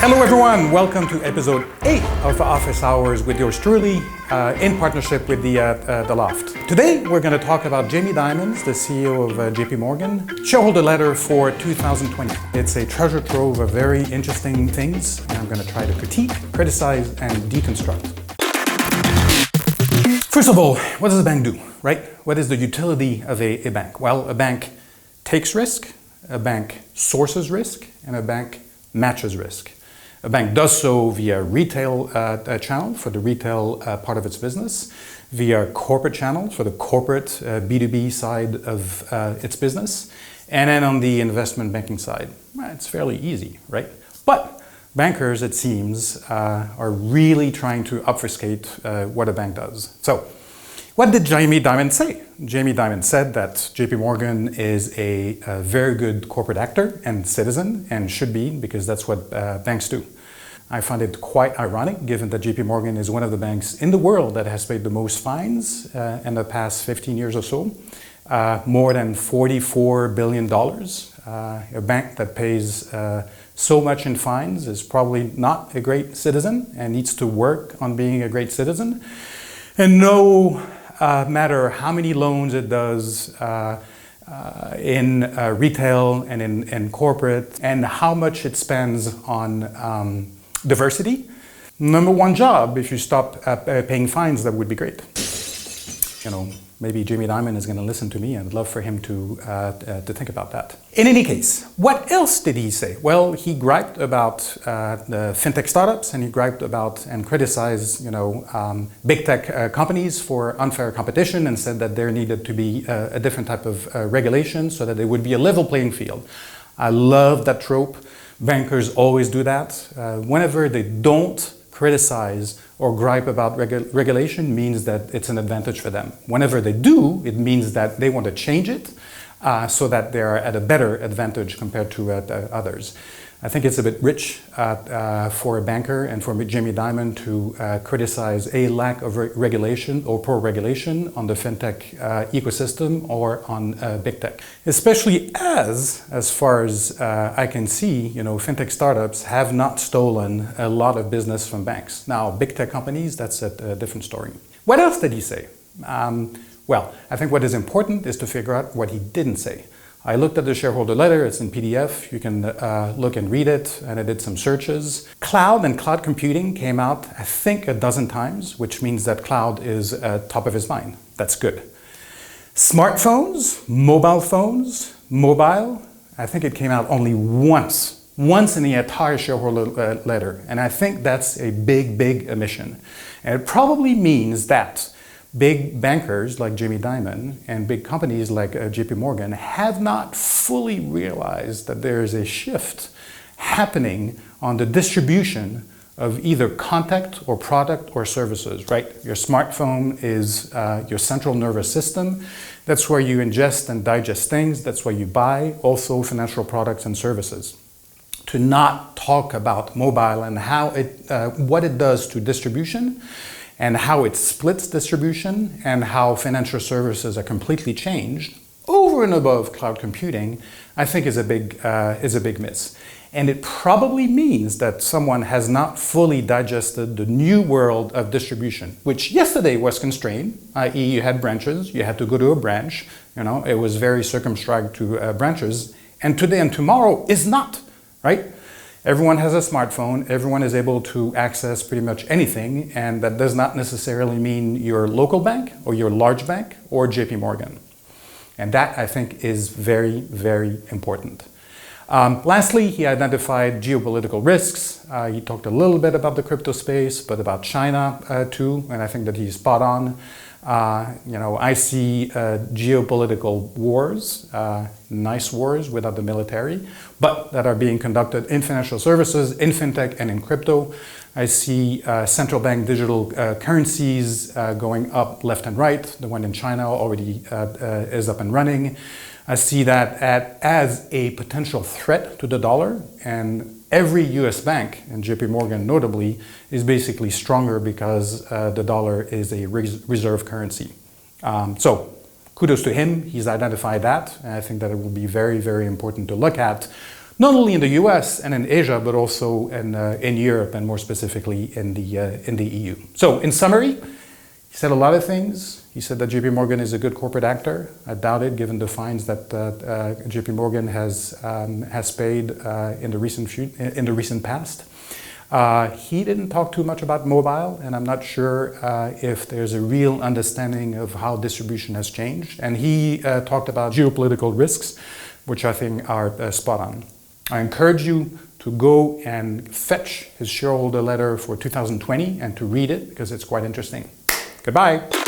Hello everyone, welcome to episode 8 of Office Hours with yours truly, in partnership with the Loft. Today we're going to talk about Jamie Dimon, the CEO of JP Morgan, shareholder letter for 2020. It's a treasure trove of very interesting things, and I'm going to try to critique, criticize, and deconstruct. First of all, what does a bank do, right? What is the utility of a bank? Well, a bank takes risk, a bank sources risk, and a bank matches risk. A bank does so via retail channel for the retail part of its business, via corporate channel for the corporate B2B side of its business, and then on the investment banking side. Well, it's fairly easy, right? But bankers, it seems, are really trying to obfuscate what a bank does. So, what did Jamie Dimon say? Jamie Dimon said that JP Morgan is a very good corporate actor and citizen, and should be, because that's what banks do. I find it quite ironic, given that JP Morgan is one of the banks in the world that has paid the most fines in the past 15 years or so, more than $44 billion. A bank that pays so much in fines is probably not a great citizen and needs to work on being a great citizen. And no matter how many loans it does in retail and in corporate, and how much it spends on diversity, number one job, if you stop paying fines, that would be great. You know, maybe Jamie Dimon is going to listen to me, and I'd love for him to think about that. In any case, what else did he say? Well, he griped about the Fintech startups, and he griped about and criticized, big tech companies for unfair competition, and said that there needed to be a different type of regulation so that there would be a level playing field. I love that trope. Bankers always do that. Whenever they don't criticize or gripe about regulation, means that it's an advantage for them. Whenever they do, it means that they want to change it so that they are at a better advantage compared to others. I think it's a bit rich for a banker and for Jamie Dimon to criticize a lack of regulation or poor regulation on the fintech ecosystem or on big tech. Especially as far as I can see, fintech startups have not stolen a lot of business from banks. Now, big tech companies, that's a different story. What else did he say? Well, I think what is important is to figure out what he didn't say. I looked at the shareholder letter, it's in PDF, you can look and read it, and I did some searches. Cloud and cloud computing came out, I think, a dozen times, which means that cloud is top of his mind. That's good. Smartphones, mobile, I think it came out only once in the entire shareholder letter, and I think that's a big omission. And it probably means that big bankers like Jamie Dimon and big companies like JP Morgan have not fully realized that there is a shift happening on the distribution of either content or product or services, right? Your smartphone is your central nervous system. That's where you ingest and digest things. That's where you buy also financial products and services. To not talk about mobile and how what it does to distribution, and how it splits distribution, and how financial services are completely changed over and above cloud computing, I think is a big miss. And it probably means that someone has not fully digested the new world of distribution, which yesterday was constrained, i.e. you had branches, you had to go to a branch, it was very circumscribed to branches, and today and tomorrow is not, right? Everyone has a smartphone, everyone is able to access pretty much anything, and that does not necessarily mean your local bank or your large bank or JP Morgan. And that, I think, is very important. Lastly, he identified geopolitical risks. He talked a little bit about the crypto space, but about China too, and I think that he's spot on. I see geopolitical wars, nice wars without the military, but that are being conducted in financial services, in fintech, and in crypto. I see central bank digital currencies going up left and right. The one in China already is up and running. I see that as a potential threat to the dollar, and every US bank, and JP Morgan notably, is basically stronger because the dollar is a reserve currency. So kudos to him, he's identified that, and I think that it will be very important to look at not only in the US and in Asia, but also in Europe and more specifically in the EU. So in summary, he said a lot of things. He said that JP Morgan is a good corporate actor. I doubt it, given the fines that JP Morgan has paid in the recent past. He didn't talk too much about mobile, and I'm not sure if there's a real understanding of how distribution has changed. And he talked about geopolitical risks, which I think are spot on. I encourage you to go and fetch his shareholder letter for 2020 and to read it because it's quite interesting. Goodbye.